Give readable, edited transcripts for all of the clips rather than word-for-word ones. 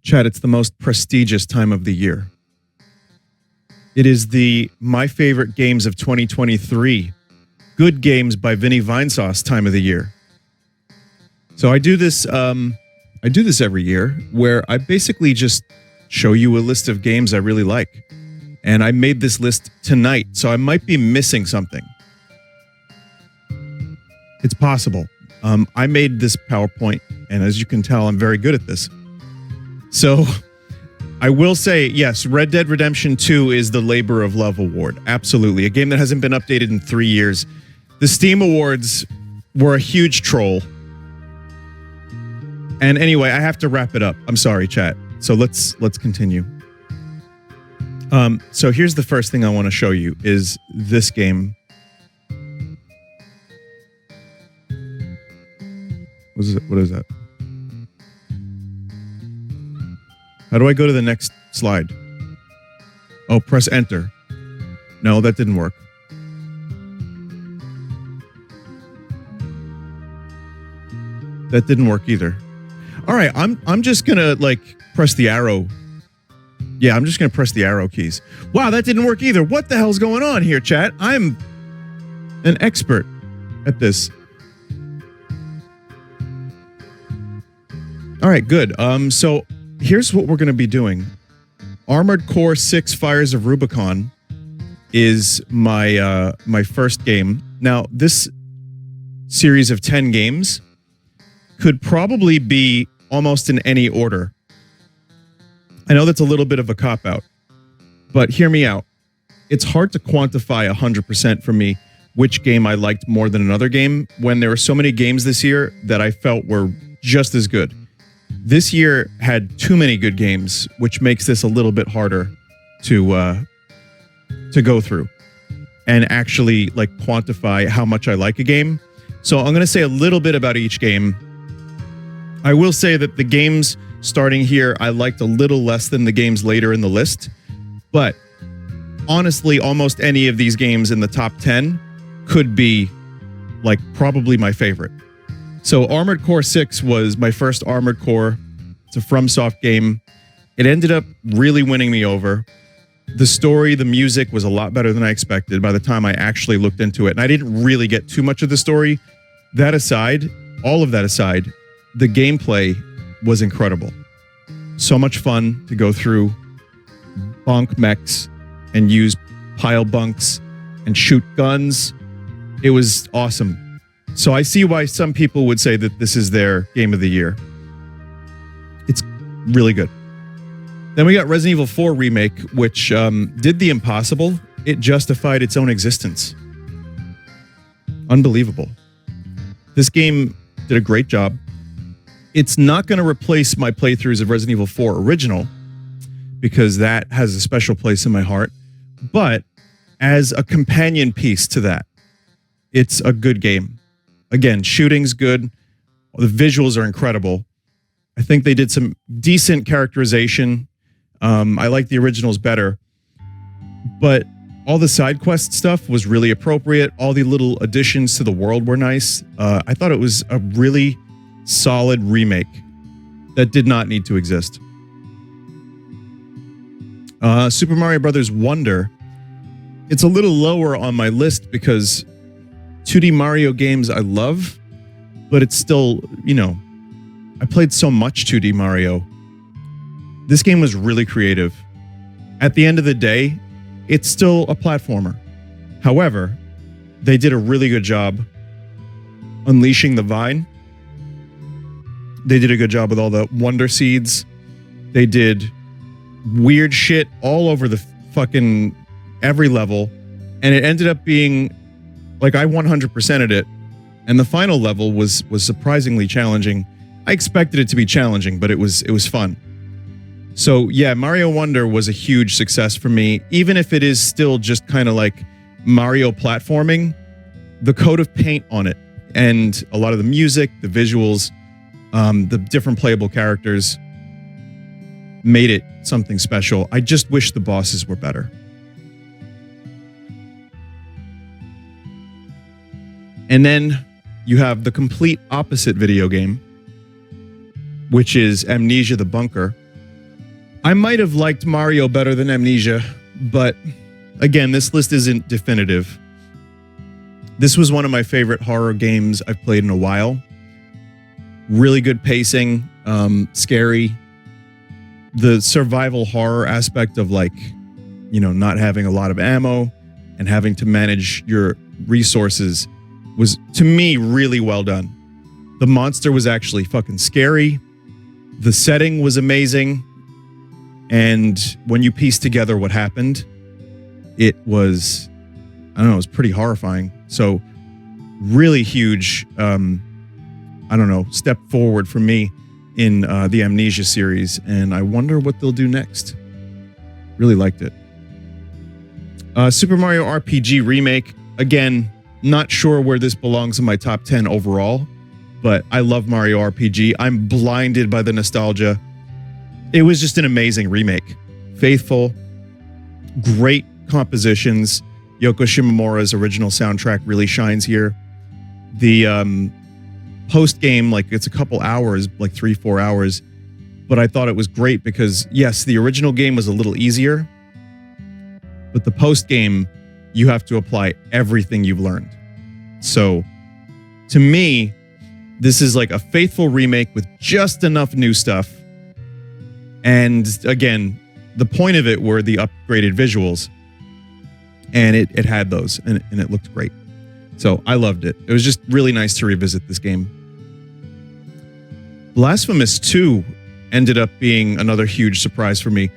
Chad, it's the most prestigious time of the year. It is the My Favorite Games of 2023, Good Games by Vinny Vinesauce time of the year. So I do this every year where I basically just show you a list of games I really like. And I made this list tonight, so I might be missing something. It's possible. I made this PowerPoint, and as you can tell, I'm very good at this. So I will say, yes, Red Dead Redemption 2 is the Labor of Love Award. Absolutely. A game that hasn't been updated in 3 years. The Steam Awards were a huge troll. And anyway, I have to wrap it up. I'm sorry, chat. So let's continue. So here's the first thing I want to show you is this game. What is that? How do I go to the next slide? Oh, press enter. No, that didn't work. That didn't work either. All right, I'm just gonna press the arrow. Yeah, I'm just gonna press the arrow keys. Wow, that didn't work either. What the hell's going on here, chat? I'm an expert at this. All right, good. So here's what we're going to be doing. Armored Core 6 Fires of Rubicon is my my first game. Now, this series of 10 games could probably be almost in any order. I know that's a little bit of a cop-out, but hear me out. It's hard to quantify 100% for me which game I liked more than another game when there were so many games this year that I felt were just as good. This year had too many good games, which makes this a little bit harder to go through and actually quantify how much I like a game. So I'm going to say a little bit about each game. I will say that the games starting here, I liked a little less than the games later in the list, but honestly, almost any of these games in the top 10 could be probably my favorite. So Armored Core 6 was my first Armored Core. It's a FromSoft game. It ended up really winning me over. The story, the music was a lot better than I expected by the time I actually looked into it. And I didn't really get too much of the story. That aside, all of that aside, the gameplay was incredible. So much fun to go through bonk mechs and use pile bunks and shoot guns. It was awesome. So I see why some people would say that this is their game of the year. It's really good. Then we got Resident Evil 4 Remake, which did the impossible. It justified its own existence. Unbelievable. This game did a great job. It's not going to replace my playthroughs of Resident Evil 4 Original, because that has a special place in my heart. But as a companion piece to that, it's a good game. Again, shooting's good. The visuals are incredible. I think they did some decent characterization. I like the originals better. But all the side quest stuff was really appropriate. All the little additions to the world were nice. I thought it was a really solid remake that did not need to exist. Super Mario Brothers Wonder. It's a little lower on my list because 2D Mario games I love, but it's still, I played so much 2D Mario. This game was really creative. At the end of the day, it's still a platformer. However, they did a really good job unleashing the vine. They did a good job with all the wonder seeds. They did weird shit all over the fucking every level. And it ended up being I 100%ed it, and the final level was surprisingly challenging. I expected it to be challenging, but it was fun. So yeah, Mario Wonder was a huge success for me, even if it is still just kind of like Mario platforming. The coat of paint on it, and a lot of the music, the visuals, the different playable characters made it something special. I just wish the bosses were better. And then you have the complete opposite video game, which is Amnesia the Bunker. I might have liked Mario better than Amnesia, but again, this list isn't definitive. This was one of my favorite horror games I've played in a while. Really good pacing, scary. The survival horror aspect of like, you know, not having a lot of ammo and having to manage your resources was, to me, really well done. The monster was actually fucking scary. The setting was amazing. And when you piece together what happened, it was, I don't know, it was pretty horrifying. So really huge, step forward for me in the Amnesia series. And I wonder what they'll do next. Really liked it. Super Mario RPG Remake. Again, not sure where this belongs in my top 10 overall, but I love Mario RPG. I'm blinded by the nostalgia. It was just an amazing remake. Faithful, great compositions. Yoko Shimomura's original soundtrack really shines here. The post-game, like it's a couple hours, like 3-4 hours, but I thought it was great because, yes, the original game was a little easier, but the post-game, you have to apply everything you've learned. So, to me, this is like a faithful remake with just enough new stuff. And again, the point of it were the upgraded visuals. And it had those, and it looked great. So I loved it. It was just really nice to revisit this game. Blasphemous 2 ended up being another huge surprise for me.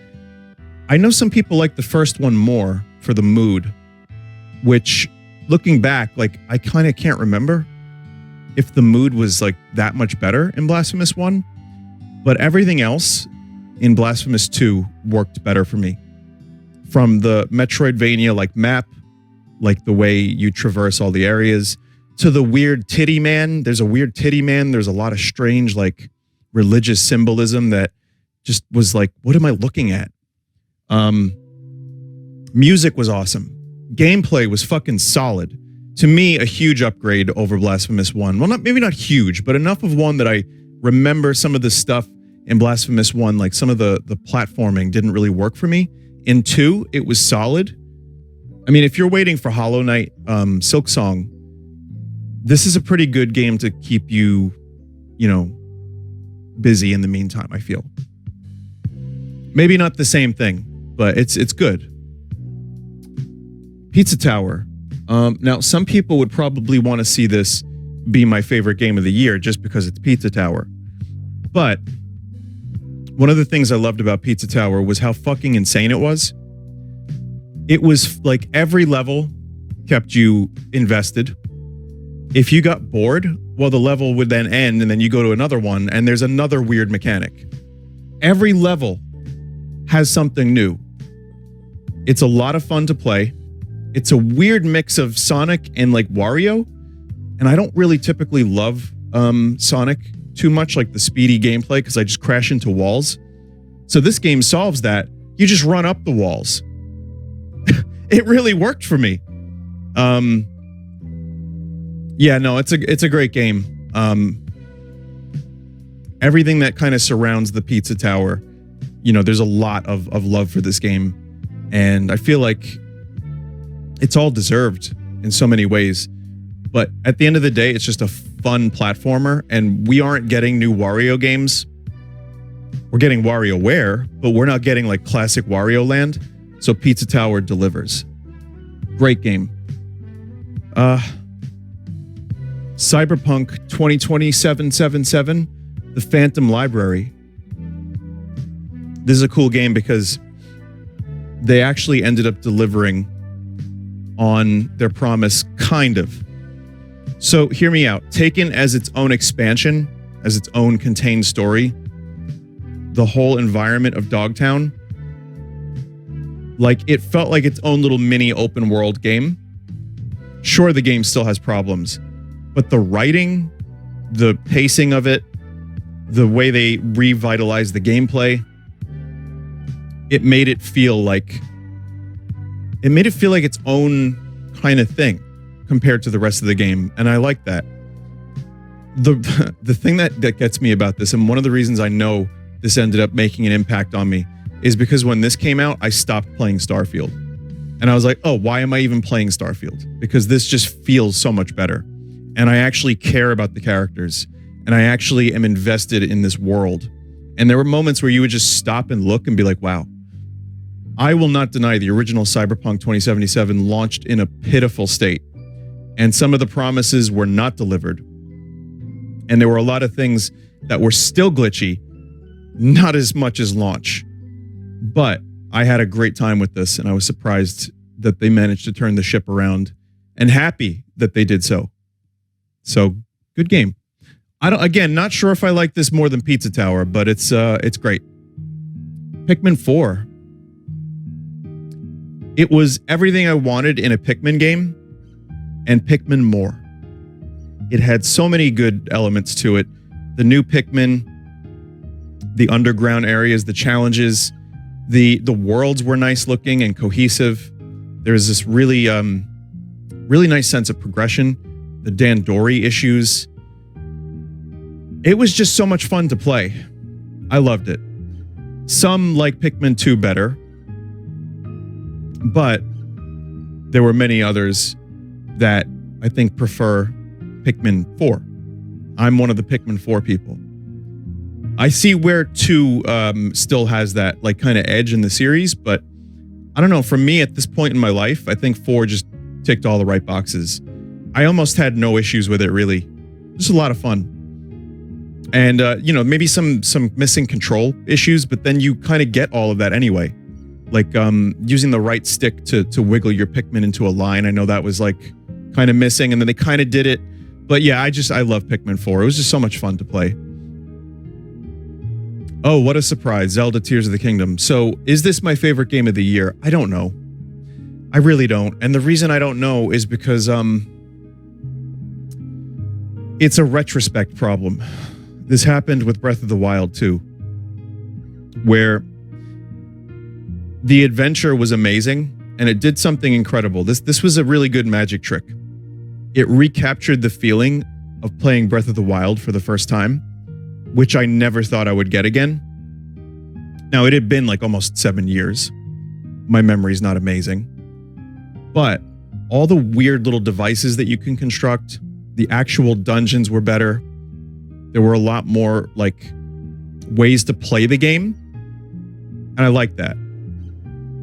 I know some people like the first one more for the mood, which, looking back, like I kind of can't remember if the mood was like that much better in Blasphemous 1, but everything else in Blasphemous 2 worked better for me. From the Metroidvania like map, like the way you traverse all the areas, to the weird titty man. There's a weird titty man. There's a lot of strange like religious symbolism that just was like, what am I looking at? Music was awesome. Gameplay was fucking solid. To me, a huge upgrade over Blasphemous 1. Well, maybe not huge, but enough of one that I remember some of the stuff in Blasphemous 1, like some of the platforming didn't really work for me. In 2, it was solid. I mean, if you're waiting for Hollow Knight, Silksong, this is a pretty good game to keep you, busy in the meantime, I feel. Maybe not the same thing, but it's good. Pizza Tower. Now, some people would probably want to see this be my favorite game of the year just because it's Pizza Tower. But one of the things I loved about Pizza Tower was how fucking insane it was. It was like every level kept you invested. If you got bored, well, the level would then end and then you go to another one and there's another weird mechanic. Every level has something new. It's a lot of fun to play. It's a weird mix of Sonic and like Wario. And I don't really typically love Sonic too much, like the speedy gameplay, because I just crash into walls. So this game solves that. You just run up the walls. It really worked for me. Yeah, no, it's a great game. Everything that kind of surrounds the Pizza Tower, there's a lot of love for this game. And I feel like it's all deserved in so many ways. But at the end of the day, it's just a fun platformer, and we aren't getting new Wario games. We're getting WarioWare, but we're not getting like classic Wario Land. So Pizza Tower delivers. Great game. Cyberpunk 2077, The Phantom Library. This is a cool game because they actually ended up delivering on their promise, kind of. So hear me out. Taken as its own expansion, as its own contained story, the whole environment of Dogtown, like it felt like its own little mini open world game. Sure, the game still has problems, but the writing, the pacing of it, the way they revitalized the gameplay, it made it feel like its own kind of thing compared to the rest of the game, and I like that. The thing that gets me about this, and one of the reasons I know this ended up making an impact on me, is because when this came out, I stopped playing Starfield. And I was like, oh, why am I even playing Starfield? Because this just feels so much better. And I actually care about the characters. And I actually am invested in this world. And there were moments where you would just stop and look and be like, wow. I will not deny the original Cyberpunk 2077 launched in a pitiful state. And some of the promises were not delivered. And there were a lot of things that were still glitchy, not as much as launch. But I had a great time with this, and I was surprised that they managed to turn the ship around, and happy that they did so. So, good game. Again, not sure if I like this more than Pizza Tower, but it's great. Pikmin 4. It was everything I wanted in a Pikmin game, and Pikmin more. It had so many good elements to it. The new Pikmin, the underground areas, the challenges, the worlds were nice looking and cohesive. There's this really nice sense of progression. The Dandori issues. It was just so much fun to play. I loved it. Some like Pikmin 2 better, but there were many others that I think prefer Pikmin 4. I'm one of the Pikmin 4 people. I see where 2 still has that like kind of edge in the series, but I don't know. For me at this point in my life, I think 4 just ticked all the right boxes. I almost had no issues with it, really. Just a lot of fun. And, maybe some missing control issues, but then you kind of get all of that anyway. Like using the right stick to wiggle your Pikmin into a line. I know that was like kind of missing, and then they kind of did it. But yeah, I love Pikmin 4. It was just so much fun to play. Oh, what a surprise. Zelda Tears of the Kingdom. So is this my favorite game of the year? I don't know. I really don't. And the reason I don't know is because it's a retrospect problem. This happened with Breath of the Wild too, where the adventure was amazing and it did something incredible. This was a really good magic trick. It recaptured the feeling of playing Breath of the Wild for the first time, which I never thought I would get again. Now, it had been like almost 7 years. My memory's not amazing. But all the weird little devices that you can construct, the actual dungeons were better. There were a lot more like ways to play the game. And I like that.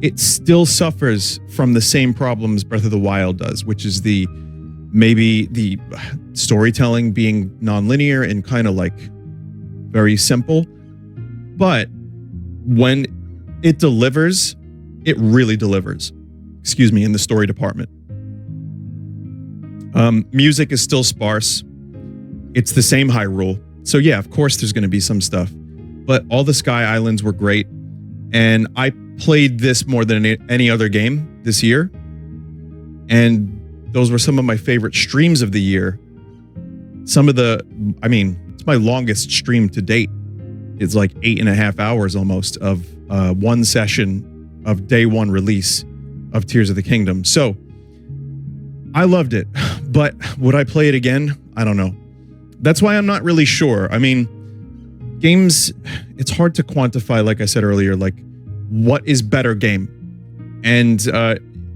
It still suffers from the same problems Breath of the Wild does, which is maybe the storytelling being nonlinear and kind of like very simple. But when it delivers, it really delivers. Excuse me, in the story department. Music is still sparse. It's the same Hyrule. So yeah, of course there's going to be some stuff. But all the Sky Islands were great. And I played this more than any other game this year. And those were some of my favorite streams of the year. It's my longest stream to date. It's like 8.5 hours almost of one session of day one release of Tears of the Kingdom. So I loved it, but would I play it again? I don't know. That's why I'm not really sure. I mean, games, it's hard to quantify, like I said earlier, like what is better game? And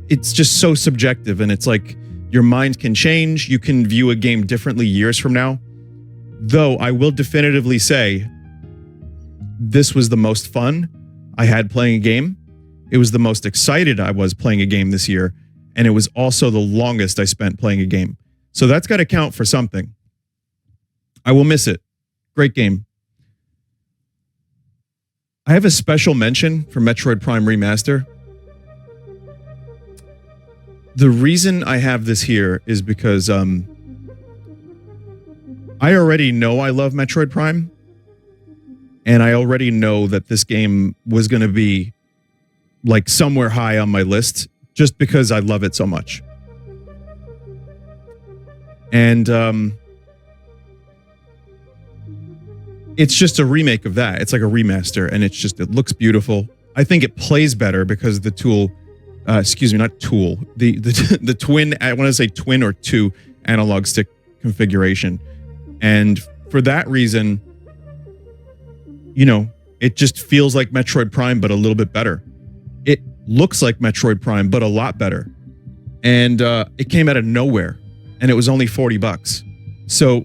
it's just so subjective, and it's like your mind can change. You can view a game differently years from now. Though I will definitively say this was the most fun I had playing a game. It was the most excited I was playing a game this year. And it was also the longest I spent playing a game. So that's got to count for something. I will miss it. Great game. I have a special mention for Metroid Prime Remaster. The reason I have this here is because I already know I love Metroid Prime. And I already know that this game was going to be like somewhere high on my list just because I love it so much. And it's just a remake of that. It's like a remaster, and it looks beautiful. I think it plays better because the tool, the twin, I want to say twin or two analog stick configuration. And for that reason, It just feels like Metroid Prime, but a little bit better. It looks like Metroid Prime, but a lot better. And it came out of nowhere, and it was only $40. So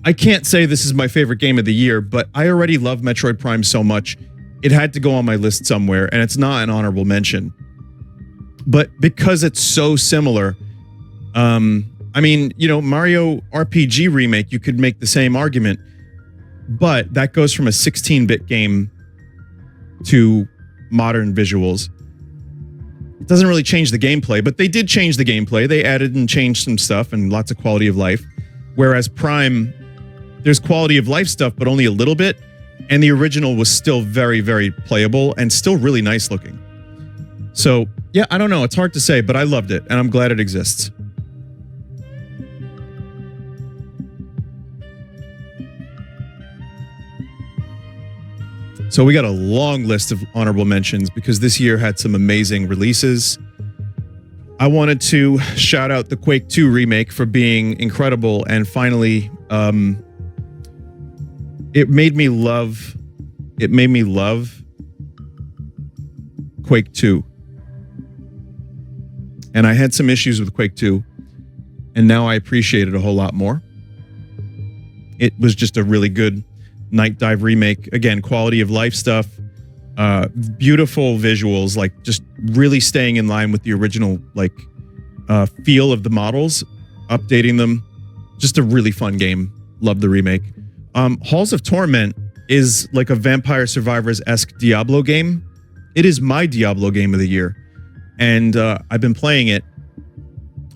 I can't say this is my favorite game of the year, but I already love Metroid Prime so much, it had to go on my list somewhere, and it's not an honorable mention. But because it's so similar, I mean, you know, Mario RPG Remake, you could make the same argument, but that goes from a 16-bit game to modern visuals. It doesn't really change the gameplay, but they did change the gameplay. They added and changed some stuff and lots of quality of life. Whereas Prime, there's quality of life stuff, but only a little bit. And the original was still very, very playable and still really nice looking. So, yeah, I don't know. It's hard to say, but I loved it, and I'm glad it exists. So we got a long list of honorable mentions because this year had some amazing releases. I wanted to shout out the Quake 2 remake for being incredible, and finally, it made me love Quake 2. And I had some issues with Quake 2, and now I appreciate it a whole lot more. It was just a really good Night Dive remake. Again, quality of life stuff, beautiful visuals, like just really staying in line with the original like feel of the models, updating them. Just a really fun game. Love the remake. Halls of Torment is like a Vampire Survivors-esque Diablo game. It is my Diablo game of the year. And I've been playing it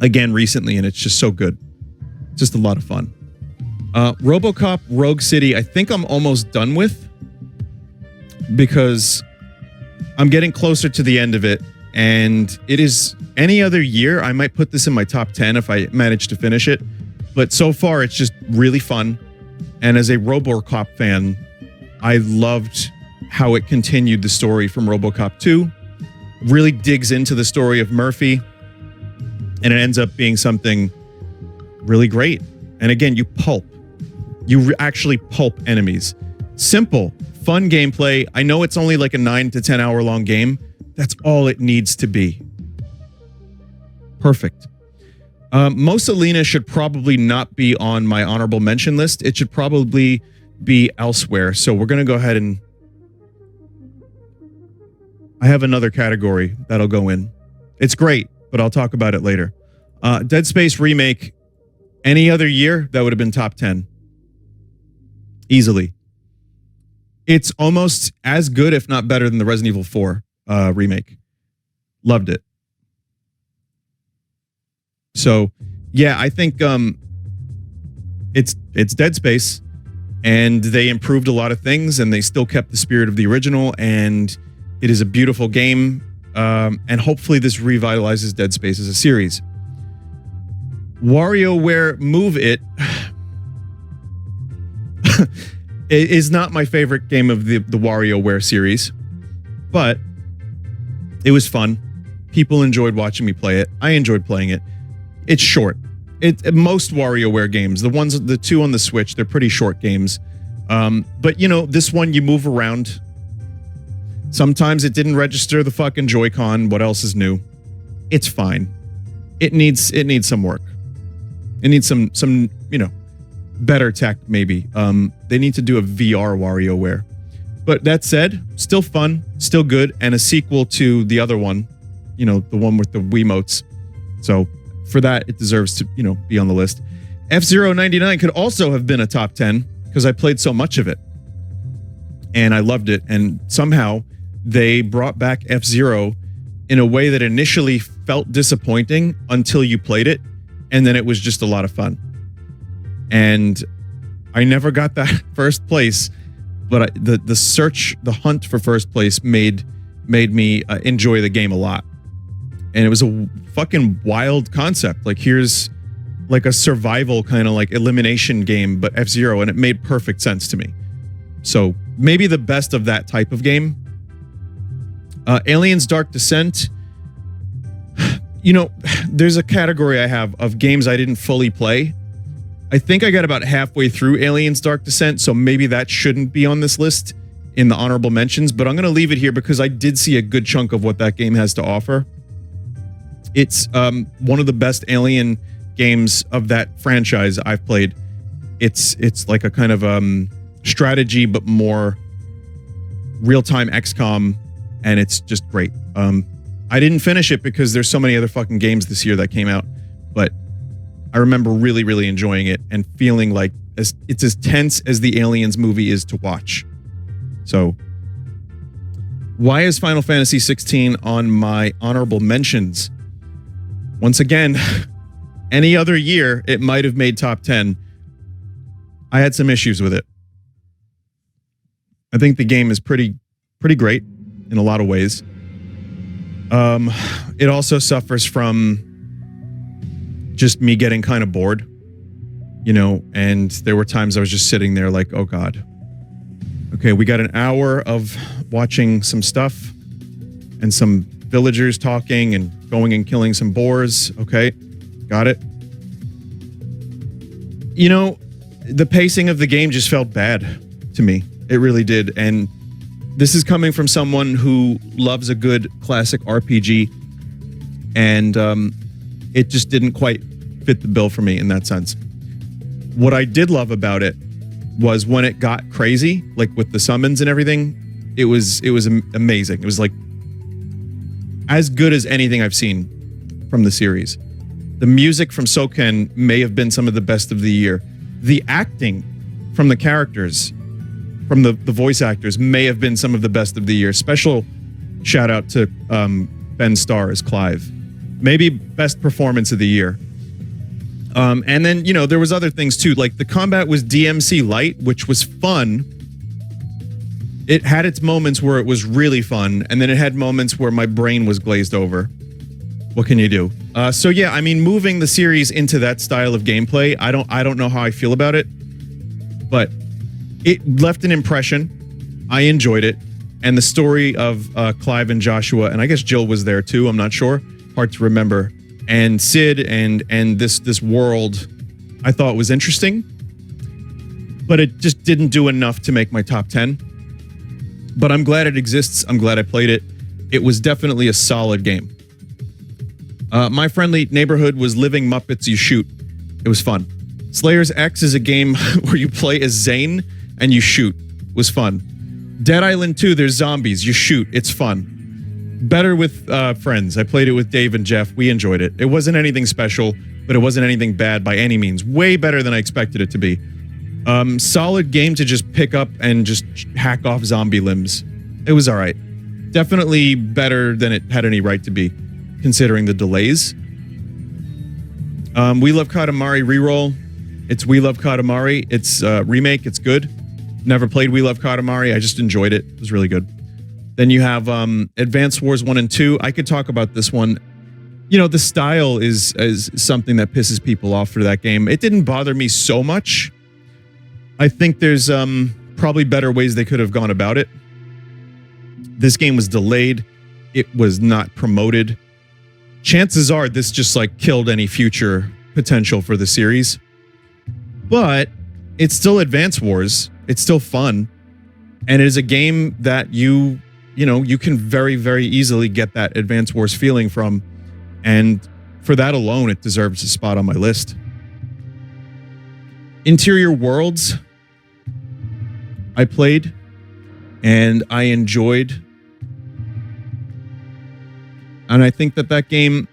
again recently, and it's just so good. Just a lot of fun. RoboCop Rogue City, I think I'm almost done with because I'm getting closer to the end of it, and it is any other year I might put this in my top 10 if I manage to finish it, but so far it's just really fun. And as a RoboCop fan, I loved how it continued the story from RoboCop 2, really digs into the story of Murphy, and it ends up being something really great. And again, you pulp. You actually pulp enemies. Simple, fun gameplay. I know it's only like a 9 to 10 hour long game. That's all it needs to be. Perfect. Mussolina should probably not be on my honorable mention list. It should probably be elsewhere. So we're going to go ahead and... I have another category that'll go in. It's great, but I'll talk about it later. Dead Space Remake, any other year, that would have been top 10. Easily. It's almost as good, if not better, than the Resident Evil 4 remake. Loved it. So, yeah, I think it's Dead Space, and they improved a lot of things, and they still kept the spirit of the original, and it is a beautiful game, and hopefully this revitalizes Dead Space as a series. WarioWare Move It is not my favorite game of the WarioWare series, but it was fun. People enjoyed watching me play it. I enjoyed playing it. It's short. Most WarioWare games, the two on the Switch, they're pretty short games. But you know, this one you move around. Sometimes it didn't register the fucking Joy-Con. What else is new? It's fine. It needs some work. It needs some you know, better tech maybe. They need to do a VR WarioWare. But that said, still fun, still good, and a sequel to the other one, you know, the one with the Wiimotes. So for that, it deserves to, you know, be on the list. F-Zero 99 could also have been a top 10 because I played so much of it. And I loved it. And somehow they brought back F-Zero in a way that initially felt disappointing until you played it. And then it was just a lot of fun. And I never got that first place, but the hunt for first place made me enjoy the game a lot. And it was a fucking wild concept. Like, here's like a survival kind of like elimination game, but F-Zero, and it made perfect sense to me. So maybe the best of that type of game. Aliens Dark Descent. You know, there's a category I have of games I didn't fully play. I think I got about halfway through Aliens Dark Descent, so maybe that shouldn't be on this list. in the honorable mentions, but I'm going to leave it here because I did see a good chunk of what that game has to offer. It's one of the best Alien games of that franchise I've played. It's like a kind of strategy, but more real-time XCOM, and it's just great. I didn't finish it because there's so many other fucking games this year that came out, but I remember really, really enjoying it and feeling like it's as tense as the Aliens movie is to watch. So, why is Final Fantasy 16 on my honorable mentions? Once again, any other year, it might have made top 10. I had some issues with it. I think the game is pretty great in a lot of ways. It also suffers from just me getting kind of bored, you know, and there were times I was just sitting there like, oh God. Okay, we got an hour of watching some stuff and some villagers talking and going and killing some boars. Okay, got it. You know, the pacing of the game just felt bad to me. It really did. And this is coming from someone who loves a good classic RPG, and it just didn't quite fit the bill for me in that sense. What I did love about it was when it got crazy, like with the summons and everything, it was amazing. It was like as good as anything I've seen from the series. The music from Soken may have been some of the best of the year. The acting from the characters, from the voice actors, may have been some of the best of the year. Special shout out to Ben Starr as Clive. Maybe best performance of the year. And then, you know, there was other things too. Like the combat was DMC light, which was fun. It had its moments where it was really fun, and then it had moments where my brain was glazed over. What can you do? So yeah, I mean, moving the series into that style of gameplay, I don't know how I feel about it, but it left an impression. I enjoyed it, and the story of Clive and Joshua, and I guess Jill was there too. I'm not sure. Hard to remember. And Sid and this world, I thought was interesting, but it just didn't do enough to make my top 10. But I'm glad it exists. I'm glad I played it. It was definitely a solid game. My Friendly Neighborhood was Living Muppets You Shoot. It was fun. Slayers X is a game where you play as Zane and you shoot. It was fun. Dead Island 2, there's zombies. You shoot. It's fun. Better with friends. I played it with Dave and Jeff. We enjoyed it. It wasn't anything special, but it wasn't anything bad by any means. Way better than I expected it to be. Solid game to just pick up and just hack off zombie limbs. It was all right. Definitely better than it had any right to be, considering the delays. We Love Katamari reroll. It's We Love Katamari. It's remake. It's good. Never played We Love Katamari. I just enjoyed it. It was really good. Then you have Advance Wars 1 and 2. I could talk about this one. You know, the style is something that pisses people off for that game. It didn't bother me so much. I think there's probably better ways they could have gone about it. This game was delayed. It was not promoted. Chances are this just like killed any future potential for the series. But it's still Advance Wars. It's still fun. And it is a game that you can very, very easily get that Advance Wars feeling from. And for that alone, it deserves a spot on my list. Interior Worlds, I played and I enjoyed. And I think that game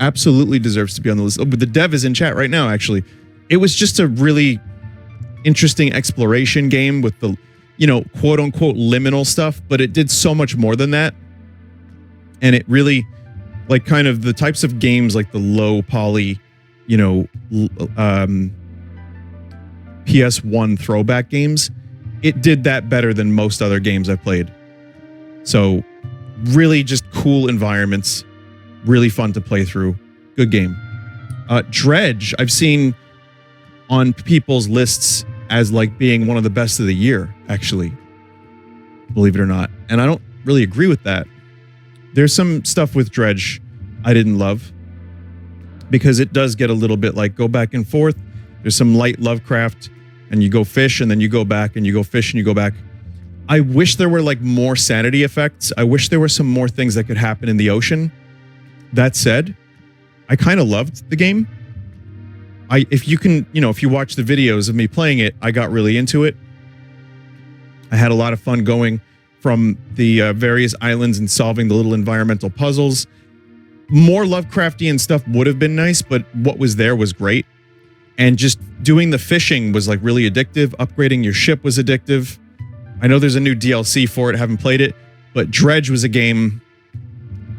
absolutely deserves to be on the list. Oh, but the dev is in chat right now, actually. It was just a really interesting exploration game with the, quote unquote liminal stuff, but it did so much more than that. And it really, like, kind of the types of games like the low poly, PS1 throwback games, it did that better than most other games I've played. So really just cool environments, really fun to play through. Good game. Dredge, I've seen on people's lists as like being one of the best of the year, actually, believe it or not. And I don't really agree with that. There's some stuff with Dredge I didn't love because it does get a little bit like go back and forth. There's some light Lovecraft and you go fish and then you go back and you go fish and you go back. I wish there were like more sanity effects. I wish there were some more things that could happen in the ocean. That said, I kind of loved the game. If you watch the videos of me playing it, I got really into it. I had a lot of fun going from the various islands and solving the little environmental puzzles. More Lovecraftian stuff would have been nice, but what was there was great. And just doing the fishing was like really addictive. Upgrading your ship was addictive. I know there's a new DLC for it. I haven't played it, but Dredge was a game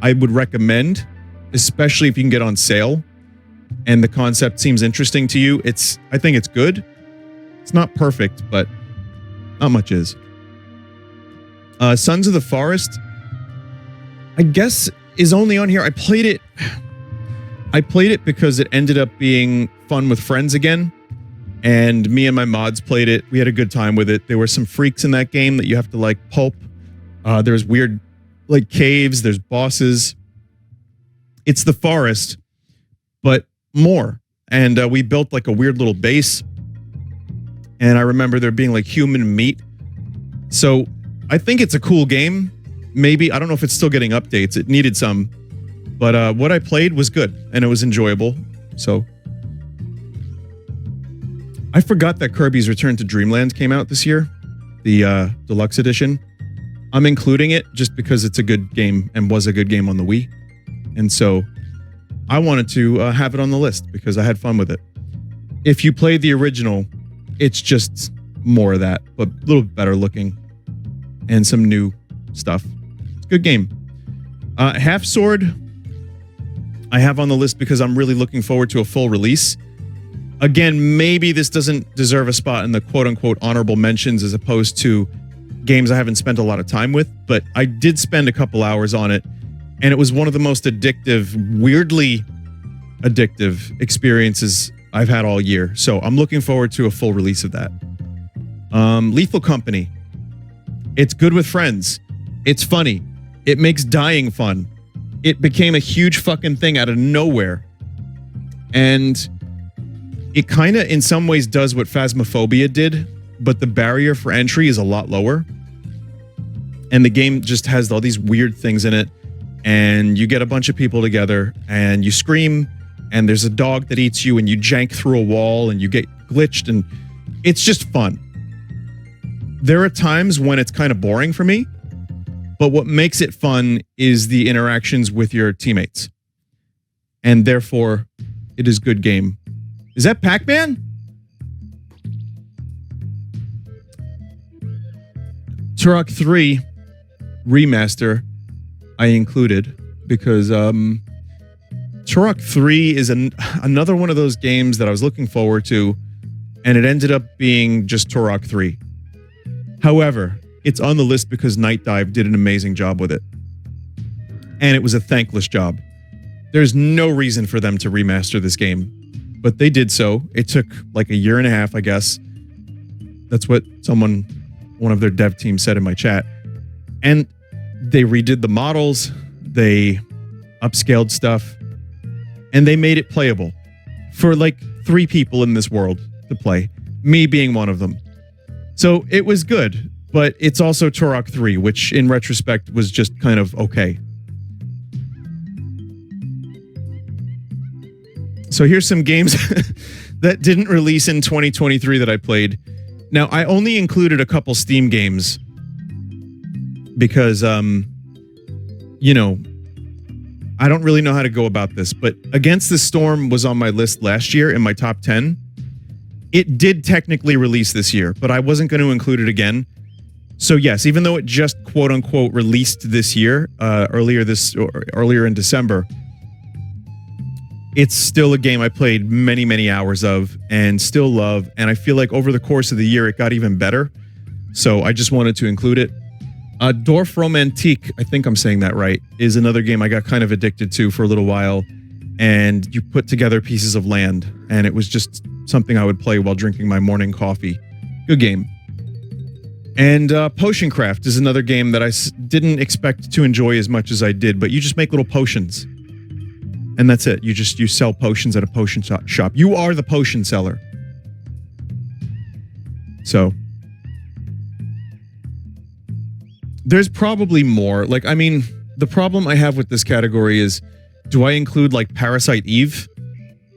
I would recommend, especially if you can get on sale and the concept seems interesting to you. I think it's good. It's not perfect, but not much is. Sons of the Forest, I guess, is only on here. I played it because it ended up being fun with friends again. And me and my mods played it. We had a good time with it. There were some freaks in that game that you have to like pulp. There's weird like caves. There's bosses. It's the forest, but more. And we built like a weird little base. And I remember there being like human meat. So I think it's a cool game. Maybe, I don't know if it's still getting updates. It needed some. But what I played was good and it was enjoyable. So I forgot that Kirby's Return to Dreamland came out this year, the deluxe edition. I'm including it just because it's a good game and was a good game on the Wii. And so I wanted to have it on the list because I had fun with it. If you played the original, it's just more of that, but a little better looking and some new stuff. It's a good game. Half Sword, I have on the list because I'm really looking forward to a full release. Again, maybe this doesn't deserve a spot in the quote-unquote honorable mentions as opposed to games I haven't spent a lot of time with, but I did spend a couple hours on it, and it was one of the most addictive, weirdly addictive experiences I've had all year. So I'm looking forward to a full release of that. Lethal Company. It's good with friends. It's funny. It makes dying fun. It became a huge fucking thing out of nowhere. And it kind of, in some ways, does what Phasmophobia did, but the barrier for entry is a lot lower. And the game just has all these weird things in it. And you get a bunch of people together, and you scream, and there's a dog that eats you, and you jank through a wall, and you get glitched, and it's just fun. There are times when it's kind of boring for me, but what makes it fun is the interactions with your teammates. And therefore, it is good game. Is that Pac-Man? Turok 3 Remaster I included because Turok 3 is another one of those games that I was looking forward to, and it ended up being just Turok 3. However, it's on the list because Night Dive did an amazing job with it. And it was a thankless job. There's no reason for them to remaster this game. But they did so. It took like a year and a half, I guess. That's what one of their dev team said in my chat. And they redid the models, they upscaled stuff, and they made it playable for like 3 people in this world to play, me being one of them. So it was good, but it's also Turok 3, which in retrospect was just kind of okay. So here's some games that didn't release in 2023 that I played. Now, I only included a couple Steam games because, you know, I don't really know how to go about this, but Against the Storm was on my list last year in my top 10. It did technically release this year, but I wasn't going to include it again. So yes, even though it just quote unquote released this year, earlier in December, it's still a game I played many, many hours of and still love. And I feel like over the course of the year, it got even better. So I just wanted to include it. Dorf Romantique, I think I'm saying that right, is another game I got kind of addicted to for a little while. And you put together pieces of land, and it was just something I would play while drinking my morning coffee. Good game. And Potion Craft is another game that I didn't expect to enjoy as much as I did, but you just make little potions. And that's it. You sell potions at a potion shop. You are the potion seller. So There's probably more. Like, I mean, the problem I have with this category is, do I include like Parasite Eve?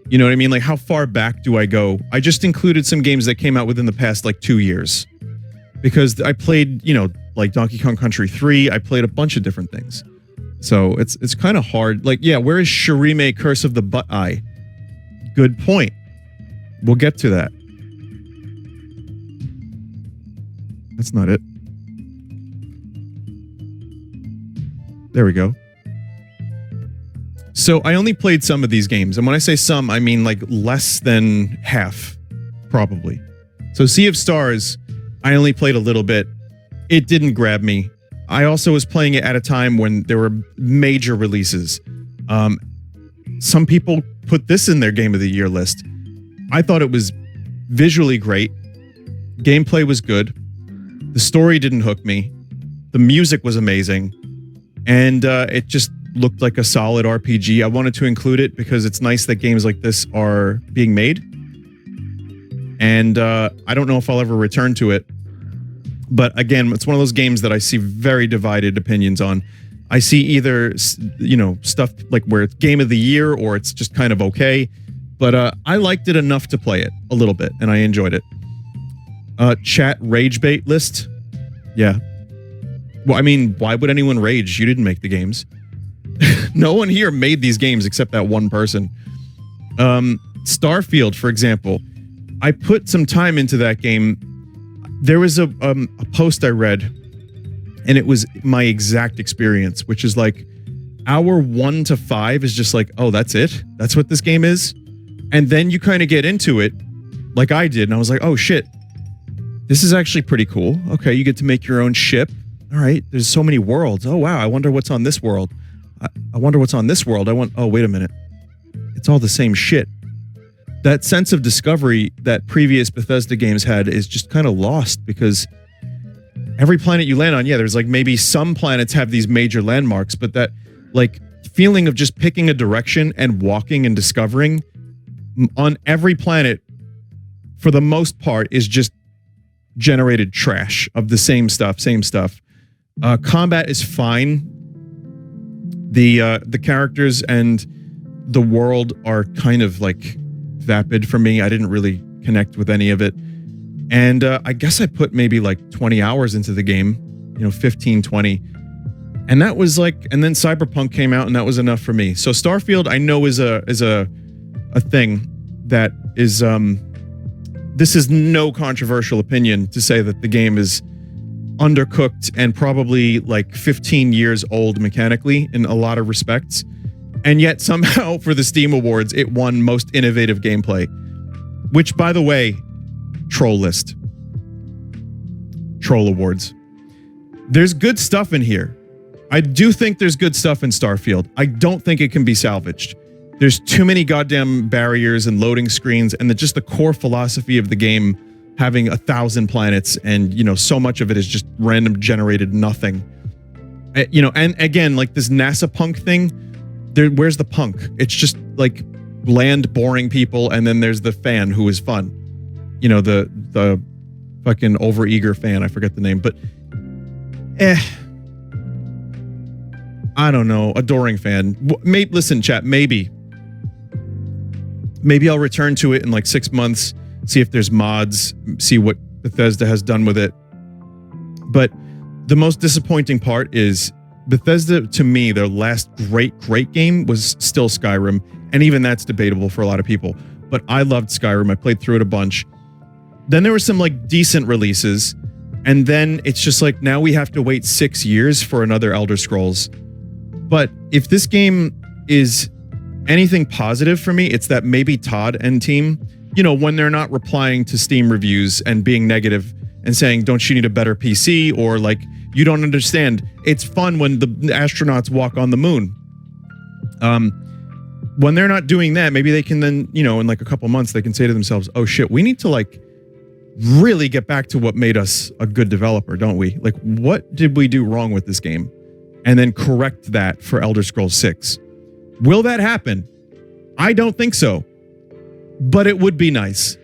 You know what I mean? Like, how far back do I go? I just included some games that came out within the past like 2 years. Because I played, you know, like Donkey Kong Country 3. I played a bunch of different things. So it's kind of hard. Like, yeah, where is Shirime Curse of the Butt Eye? Good point. We'll get to that. That's not it. There we go. So I only played some of these games. And when I say some, I mean like less than half, probably. So Sea of Stars, I only played a little bit. It didn't grab me. I also was playing it at a time when there were major releases. Some people put this in their Game of the Year list. I thought it was visually great. Gameplay was good. The story didn't hook me. The music was amazing. And it just looked like a solid RPG. I wanted to include it because it's nice that games like this are being made. And I don't know if I'll ever return to it. But again, it's one of those games that I see very divided opinions on. I see either, you know, stuff like where it's Game of the Year or it's just kind of okay. But I liked it enough to play it a little bit, and I enjoyed it. Chat rage bait list. Yeah. Well, I mean, why would anyone rage? You didn't make the games. No one here made these games except that one person. Starfield, for example. I put some time into that game. There was a post I read, and it was my exact experience, which is like hour 1 to 5 is just like, oh, that's it? That's what this game is? And then you kind of get into it like I did, and I was like, oh, shit. This is actually pretty cool. Okay, you get to make your own ship. All right, there's so many worlds. Oh, wow, I wonder what's on this world. I wonder what's on this world. Oh, wait a minute. It's all the same shit. That sense of discovery that previous Bethesda games had is just kind of lost because every planet you land on, yeah, there's like maybe some planets have these major landmarks, but that like feeling of just picking a direction and walking and discovering on every planet for the most part is just generated trash of the same stuff. Combat is fine. The characters and the world are kind of like vapid for me. I didn't really connect with any of it. And I guess I put maybe like 20 hours into the game, you know, 15, 20. And that was like, and then Cyberpunk came out and that was enough for me. So Starfield I know is a thing that is, this is no controversial opinion to say that the game is undercooked and probably like 15 years old mechanically in a lot of respects. And yet somehow for the Steam Awards, it won Most Innovative Gameplay. Which, by the way, troll list. Troll Awards. There's good stuff in here. I do think there's good stuff in Starfield. I don't think it can be salvaged. There's too many goddamn barriers and loading screens, and just the core philosophy of the game having 1,000 planets, and you know, so much of it is just random generated nothing. You know, and again, like this NASA punk thing, where's the punk? It's just like bland, boring people, and then there's the fan who is fun. You know, the fucking overeager fan. I forget the name, but I don't know. Adoring fan. Listen, chat. Maybe I'll return to it in like 6 months. See if there's mods. See what Bethesda has done with it. But the most disappointing part is Bethesda, to me, their last great game was still Skyrim. And even that's debatable for a lot of people. But I loved Skyrim. I played through it a bunch. Then there were some like decent releases. And then it's just like, now we have to wait 6 years for another Elder Scrolls. But if this game is anything positive for me, it's that maybe Todd and team, you know, when they're not replying to Steam reviews and being negative and saying, don't you need a better PC? Or like, you don't understand. It's fun when the astronauts walk on the moon. When they're not doing that, maybe they can then, you know, in like a couple months, they can say to themselves, oh shit, we need to like really get back to what made us a good developer, don't we? Like, what did we do wrong with this game? And then correct that for Elder Scrolls 6. Will that happen? I don't think so. But it would be nice.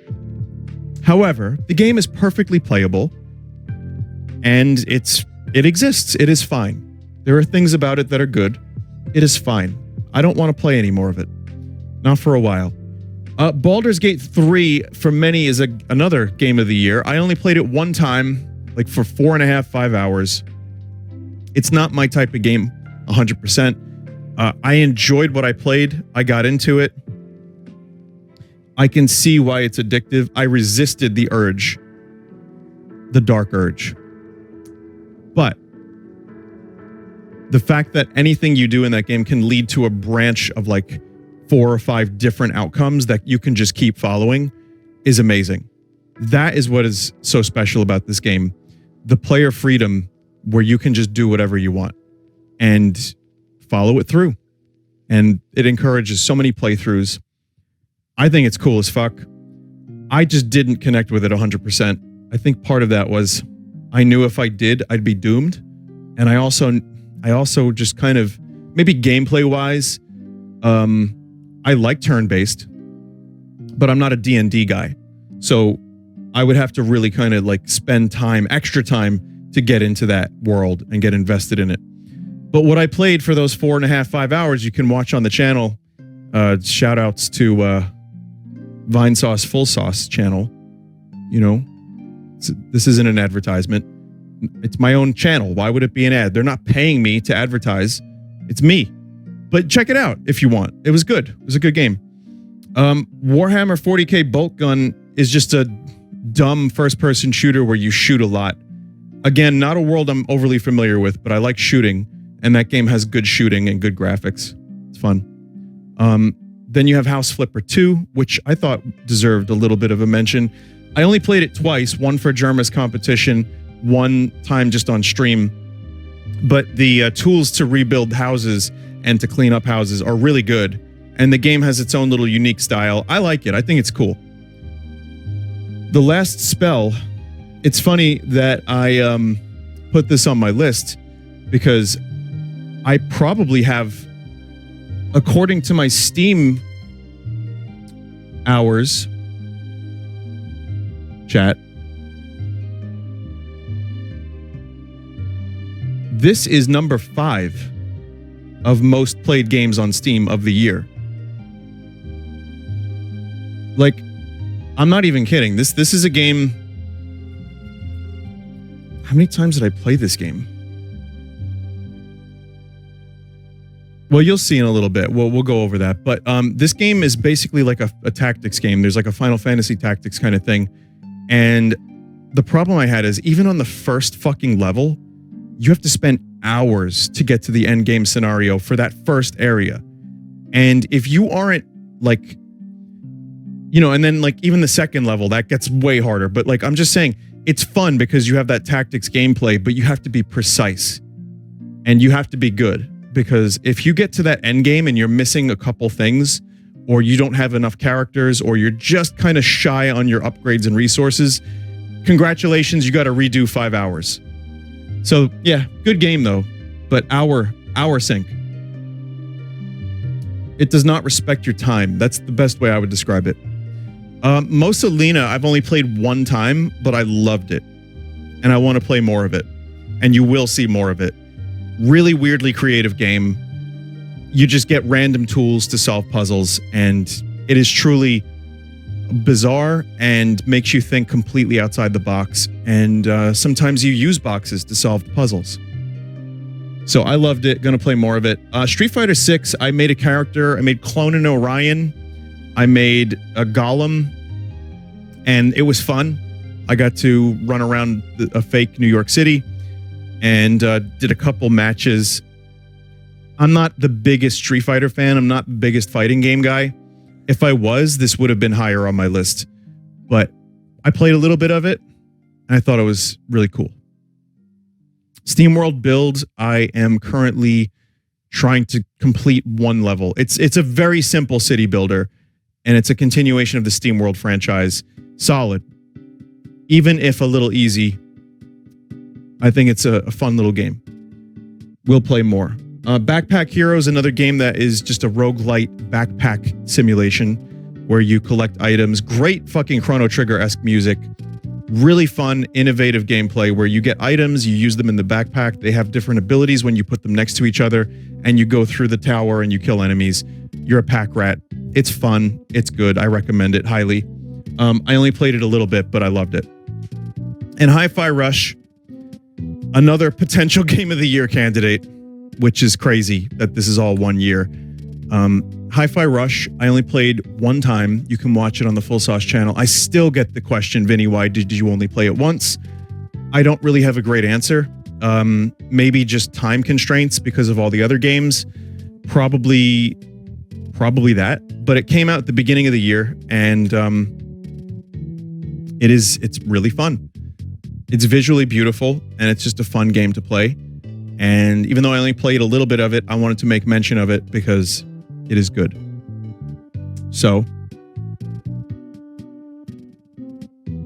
However, the game is perfectly playable. And it's It exists. It is fine. There are things about it that are good. It is fine. I don't want to play any more of it. Not for a while. Baldur's Gate 3 for many is another game of the year. I only played it one time, like for 4.5, 5 hours. It's not my type of game 100%. I enjoyed what I played. I got into it. I can see why it's addictive. I resisted the urge. The dark urge. But the fact that anything you do in that game can lead to a branch of like 4 or 5 different outcomes that you can just keep following is amazing. That is what is so special about this game. The player freedom where you can just do whatever you want and follow it through. And it encourages so many playthroughs. I think it's cool as fuck. I just didn't connect with it 100%. I think part of that was I knew if I did, I'd be doomed. And I also just kind of, maybe gameplay wise, I like turn-based, but I'm not a D&D guy. So I would have to really kind of like spend time, extra time to get into that world and get invested in it. But what I played for those 4.5, 5 hours, you can watch on the channel. Shout outs to Vinesauce Full Sauce channel. You know, this isn't an advertisement. It's my own channel. Why would it be an ad? They're not paying me to advertise. It's me. But check it out if you want. It was good. It was a good game. Warhammer 40k Bolt Gun is just a dumb first-person shooter where you shoot a lot. Again, not a world I'm overly familiar with, but I like shooting, and that game has good shooting and good graphics. It's fun. Then you have House Flipper 2, which I thought deserved a little bit of a mention. I only played it twice, one for Jerma's competition, one time just on stream. But the tools to rebuild houses and to clean up houses are really good. And the game has its own little unique style. I like it. I think it's cool. The Last Spell. It's funny that I put this on my list because I probably have, according to my Steam hours, chat, this is number 5 of most played games on Steam of the year. Like, I'm not even kidding. This is a game. How many times did I play this game? Well, you'll see in a little bit. We'll go over that. But this game is basically like a tactics game. There's like a Final Fantasy Tactics kind of thing. And the problem I had is even on the first fucking level, you have to spend hours to get to the end game scenario for that first area. And if you aren't like, you know, and then like even the second level, that gets way harder. But like, I'm just saying, it's fun because you have that tactics gameplay, but you have to be precise and you have to be good. Because if you get to that end game and you're missing a couple things, or you don't have enough characters, or you're just kind of shy on your upgrades and resources, congratulations, you got to redo 5 hours. So yeah, good game though, but hour sink. It does not respect your time. That's the best way I would describe it. Mosalina, I've only played one time, but I loved it. And I want to play more of it. And you will see more of it. Really weirdly creative game. You just get random tools to solve puzzles, and it is truly bizarre and makes you think completely outside the box. And sometimes you use boxes to solve the puzzles. So I loved it. Gonna play more of it. Street Fighter 6, I made a character. I made Clone and Orion. I made a Golem, and it was fun. I got to run around a fake New York City and did a couple matches. I'm not the biggest Street Fighter fan. I'm not the biggest fighting game guy. If I was, this would have been higher on my list. But I played a little bit of it, and I thought it was really cool. SteamWorld Build, I am currently trying to complete one level. It's a very simple city builder, and it's a continuation of the SteamWorld franchise. Solid. Even if a little easy, I think it's a fun little game. We'll play more. Backpack Heroes, another game that is just a roguelite backpack simulation where you collect items. Great fucking Chrono Trigger-esque music. Really fun, innovative gameplay where you get items, you use them in the backpack. They have different abilities when you put them next to each other, and you go through the tower and you kill enemies. You're a pack rat. It's fun. It's good. I recommend it highly. I only played it a little bit, but I loved it. And Hi-Fi Rush, another potential Game of the Year candidate, which is crazy that this is all 1 year. Hi-Fi Rush, I only played one time. You can watch it on the Full Sauce channel. I still get the question, Vinny, why did you only play it once? I don't really have a great answer. Maybe just time constraints because of all the other games. Probably that. But it came out at the beginning of the year, and it's really fun. It's visually beautiful, and it's just a fun game to play. And even though I only played a little bit of it, I wanted to make mention of it because it is good. So,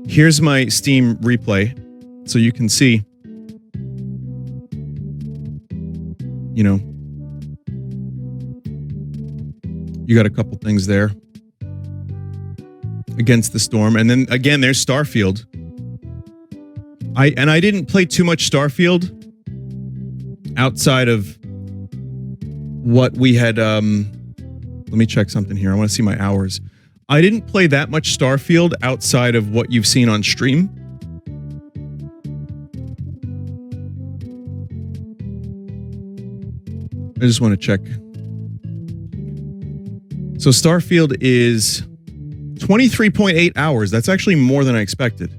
here's my Steam replay, so you can see, you know, you got a couple things there. Against the Storm, and then again, there's Starfield. I didn't play too much Starfield outside of what we had. Let me check something here. I want to see my hours. I didn't play that much Starfield outside of what you've seen on stream. I just want to check. So Starfield is 23.8 hours. That's actually more than I expected.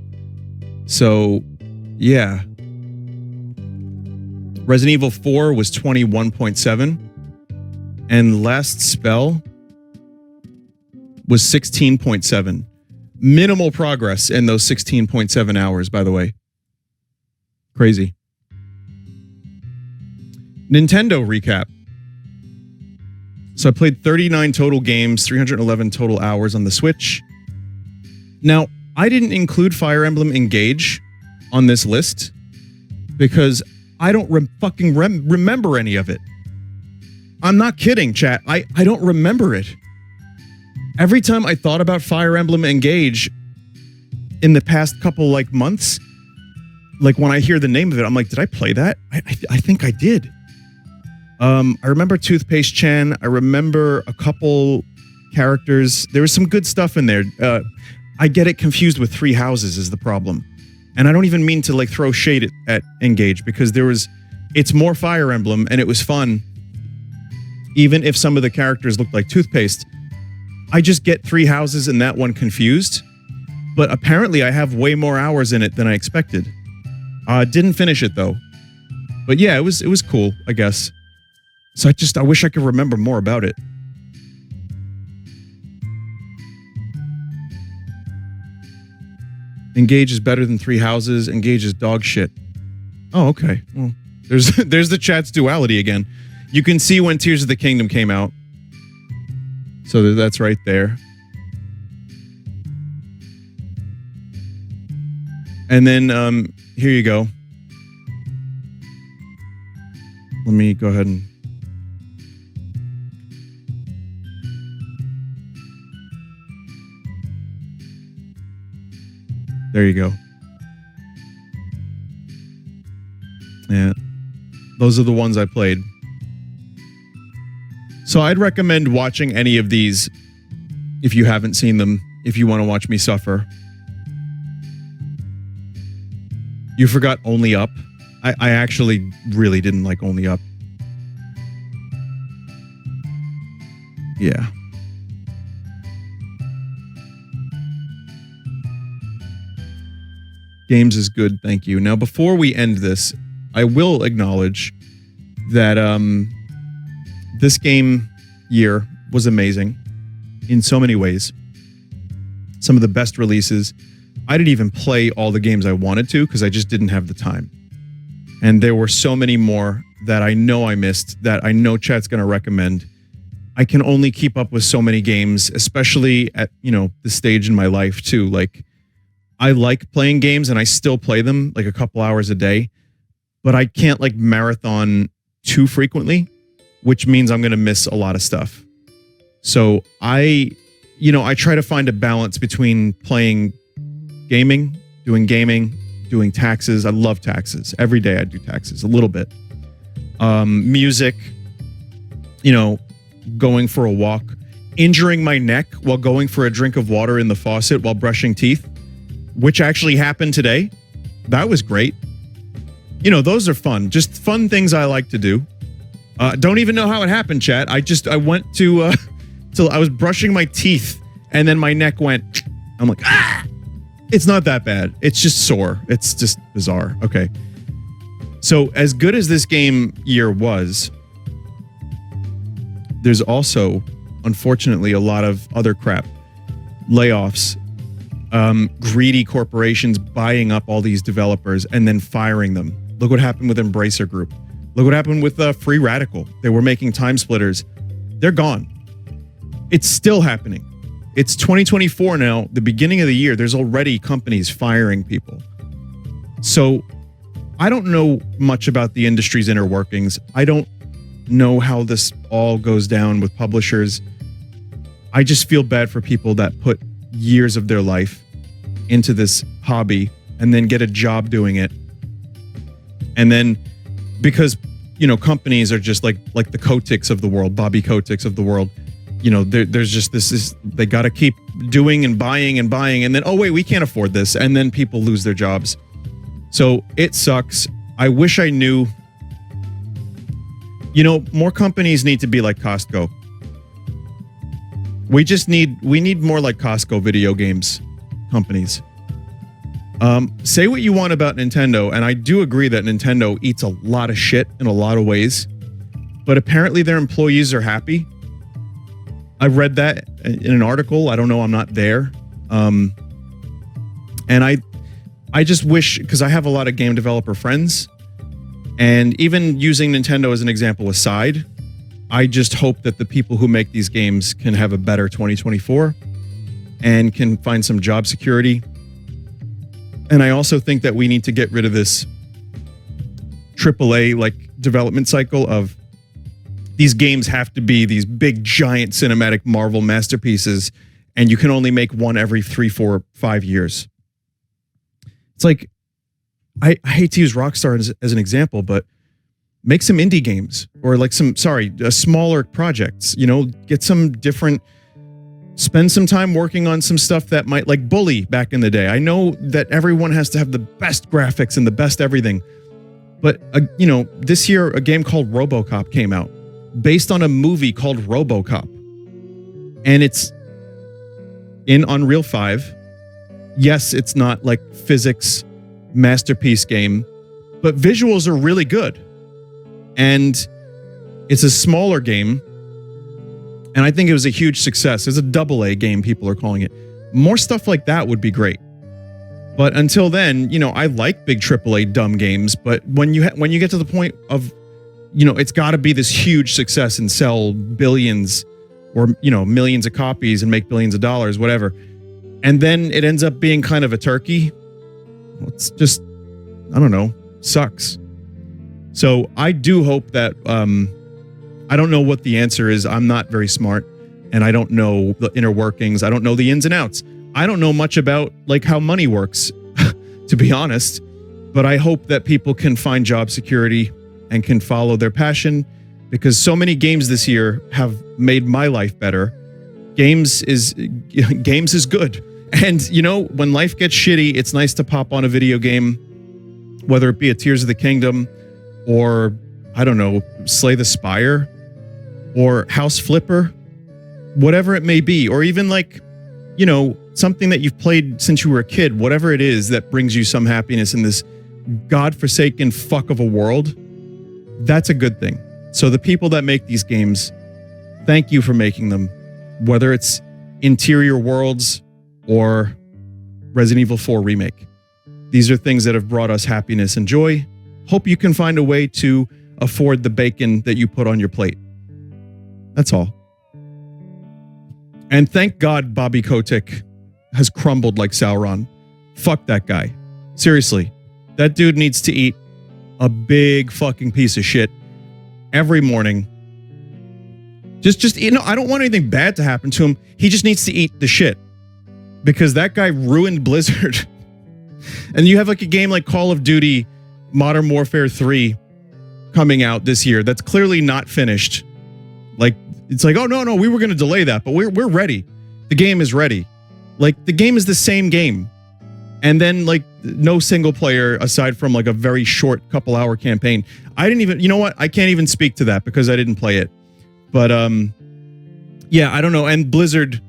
So, yeah. Resident Evil 4 was 21.7. And Last Spell was 16.7. Minimal progress in those 16.7 hours, by the way. Crazy. Nintendo recap. So I played 39 total games, 311 total hours on the Switch. Now, I didn't include Fire Emblem Engage on this list because I don't remember any of it. I'm not kidding, chat. I don't remember it. Every time I thought about Fire Emblem Engage in the past couple months, when I hear the name of it, I'm like, did I play that? I think I did. I remember Toothpaste Chan. I remember a couple characters. There was some good stuff in there. I get it confused with Three Houses is the problem. And I don't even mean to throw shade at Engage because it's more Fire Emblem and it was fun. Even if some of the characters looked like toothpaste. I just get Three Houses and that one confused. But apparently I have way more hours in it than I expected. Didn't finish it though. But yeah, it was cool, I guess. So I wish I could remember more about it. Engage is better than Three Houses. Engage is dog shit. Oh, okay. Well, there's the chat's duality again. You can see when Tears of the Kingdom came out. So that's right there. And then here you go. Let me go ahead and... There you go. Yeah. Those are the ones I played. So I'd recommend watching any of these if you haven't seen them, if you want to watch me suffer. You forgot Only Up. I actually really didn't like Only Up. Yeah. Games is good, thank you. Now, before we end this, I will acknowledge that this game year was amazing in so many ways. Some of the best releases. I didn't even play all the games I wanted to because I just didn't have the time. And there were so many more that I know I missed that I know chat's going to recommend. I can only keep up with so many games, especially at, the stage in my life too. I like playing games and I still play them a couple hours a day, but I can't marathon too frequently, which means I'm going to miss a lot of stuff. So I try to find a balance between playing gaming doing gaming, doing taxes. I love taxes. Every day I do taxes a little bit. Music, going for a walk, injuring my neck while going for a drink of water in the faucet while brushing teeth, which actually happened today. That was great. Those are fun. Just fun things I like to do. Don't even know how it happened, chat. I went to till I was brushing my teeth and then my neck went. I'm like, ah! It's not that bad. It's just sore. It's just bizarre. Okay. So as good as this game year was, there's also, unfortunately, a lot of other crap. Layoffs, greedy corporations buying up all these developers and then firing them. Look what happened with Embracer Group. Look what happened with Free Radical. They were making Time Splitters. They're gone. It's still happening. It's 2024 now, the beginning of the year. There's already companies firing people. So I don't know much about the industry's inner workings. I don't know how this all goes down with publishers. I just feel bad for people that put years of their life into this hobby and then get a job doing it. And then because, companies are just like the Kotiks of the world, Bobby Kotiks of the world, there's just they got to keep doing and buying, and then, oh, wait, we can't afford this. And then people lose their jobs. So it sucks. I wish I knew, more companies need to be like Costco. We need more like Costco video games companies. Say what you want about Nintendo, and I do agree that Nintendo eats a lot of shit in a lot of ways, but apparently their employees are happy. I read that in an article. I don't know. I'm not there. And I just wish, because I have a lot of game developer friends, and even using Nintendo as an example aside, I just hope that the people who make these games can have a better 2024 and can find some job security. And I also think that we need to get rid of this AAA development cycle of these games have to be these big, giant cinematic Marvel masterpieces, and you can only make one every 3, 4, 5 years. It's like, I hate to use Rockstar as an example, but make some indie games or smaller projects, get some different, spend some time working on some stuff that might, like Bully back in the day. I know that everyone has to have the best graphics and the best everything, but this year a game called RoboCop came out based on a movie called RoboCop, and it's in Unreal 5. Yes, it's not like physics masterpiece game, but visuals are really good, and it's a smaller game. And I think it was a huge success. It's a AA game, people are calling it. More stuff like that would be great. But until then, I like big AAA dumb games. But when you get to the point of, it's got to be this huge success and sell billions or, millions of copies and make billions of dollars, whatever. And then it ends up being kind of a turkey. Well, it's just, I don't know, sucks. So I do hope that, I don't know what the answer is. I'm not very smart, and I don't know the inner workings. I don't know the ins and outs. I don't know much about how money works, to be honest. But I hope that people can find job security and can follow their passion, because so many games this year have made my life better. Games is good. And when life gets shitty, it's nice to pop on a video game, whether it be a Tears of the Kingdom or, I don't know, Slay the Spire or House Flipper, whatever it may be, or even something that you've played since you were a kid, whatever it is that brings you some happiness in this godforsaken fuck of a world, that's a good thing. So the people that make these games, thank you for making them, whether it's Interior Worlds or Resident Evil 4 Remake. These are things that have brought us happiness and joy. Hope you can find a way to afford the bacon that you put on your plate. That's all. And thank God Bobby Kotick has crumbled like Sauron. Fuck that guy. Seriously. That dude needs to eat a big fucking piece of shit every morning. Just I don't want anything bad to happen to him. He just needs to eat the shit. Because that guy ruined Blizzard. And you have like a game like Call of Duty Modern Warfare 3 coming out this year that's clearly not finished. Like, it's like, oh, no, we were going to delay that, but we're ready. The game is ready. Like, the game is the same game. And then, like, no single player aside from, like, a very short couple-hour campaign. I didn't even, you know what? I can't even speak to that because I didn't play it. But, yeah, I don't know. And Blizzard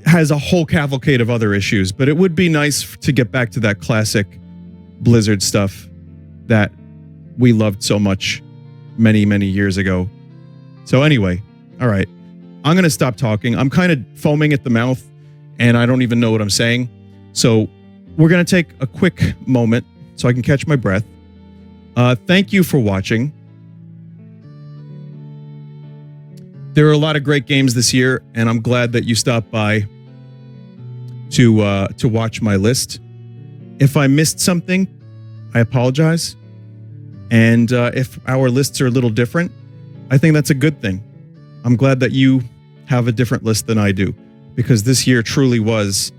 has a whole cavalcade of other issues, but it would be nice to get back to that classic Blizzard stuff that we loved so much many, many years ago. So anyway, all right, I'm going to stop talking. I'm kind of foaming at the mouth and I don't even know what I'm saying. So we're going to take a quick moment so I can catch my breath. Thank you for watching. There are a lot of great games this year, and I'm glad that you stopped by to watch my list. If I missed something, I apologize. And if our lists are a little different, I think that's a good thing. I'm glad that you have a different list than I do, because this year truly was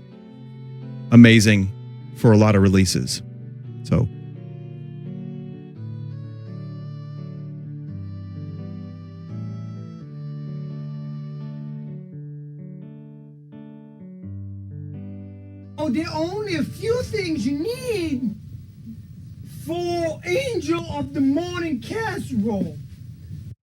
amazing for a lot of releases. So there are only a few things you need for Angel of the Morning Casserole.